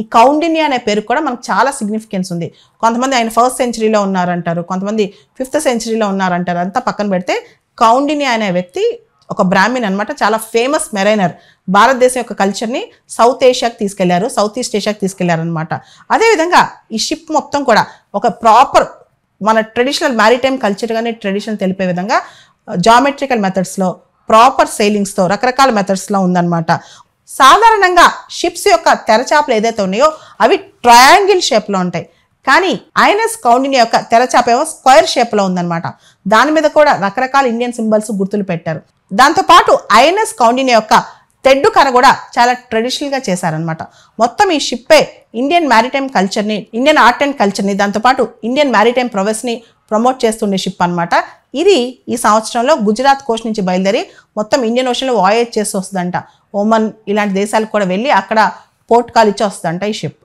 ఈ కౌండిన్య అనే పేరు కూడా మనకు చాలా సిగ్నిఫికెన్స్ ఉంది. కొంతమంది ఆయన 1st సెంచరీలో ఉన్నారంటారు, కొంతమంది 5th సెంచరీలో ఉన్నారంటారు. అంతా పక్కన పెడితే కౌండిన్య అనే వ్యక్తి ఒక బ్రాహ్మణ్ అనమాట. చాలా ఫేమస్ మెరైనర్. భారతదేశం యొక్క కల్చర్ని సౌత్ ఏషియాకి తీసుకెళ్లారు, సౌత్ ఈస్ట్ ఏషియాకి తీసుకెళ్లారు అనమాట. అదేవిధంగా ఈ షిప్ మొత్తం కూడా ఒక ప్రాపర్ మన ట్రెడిషనల్ మ్యారిటైమ్ కల్చర్ కానీ ట్రెడిషన్ తెలిపే విధంగా జామెట్రికల్ మెథడ్స్లో, ప్రాపర్ సెయిలింగ్స్తో, రకరకాల మెథడ్స్లో ఉందన్నమాట. సాధారణంగా షిప్స్ యొక్క తెరచాపలు ఏదైతే ఉన్నాయో అవి ట్రయాంగిల్ షేప్లో ఉంటాయి. కానీ ఐఎన్ఎస్ కౌండిన్య యొక్క తెరచాప ఏమో స్క్వేర్ షేప్లో ఉందన్నమాట. దాని మీద కూడా రకరకాల ఇండియన్ సింబల్స్ గుర్తులు పెట్టారు. దాంతోపాటు ఐఎన్ఎస్ కౌండిన్య యొక్క తెడ్డు కర కూడా చాలా ట్రెడిషనల్గా చేశారనమాట. మొత్తం ఈ షిప్పే ఇండియన్ మ్యారిటైమ్ కల్చర్ని, ఇండియన్ ఆర్ట్ అండ్ కల్చర్ని, దాంతోపాటు ఇండియన్ మ్యారిటైమ్ ప్రొవెస్ని ప్రమోట్ చేస్తుండే షిప్ అనమాట. ఇది ఈ సంవత్సరంలో గుజరాత్ కోస్ట్ నుంచి బయలుదేరి మొత్తం ఇండియన్ ఓషన్లో వాయేజ్ చేసి వస్తుందంట. ఓమన్ ఇలాంటి దేశాలకు కూడా వెళ్ళి అక్కడ పోర్ట్ కాల్ ఇచ్చి వస్తుందంట ఈ షిప్.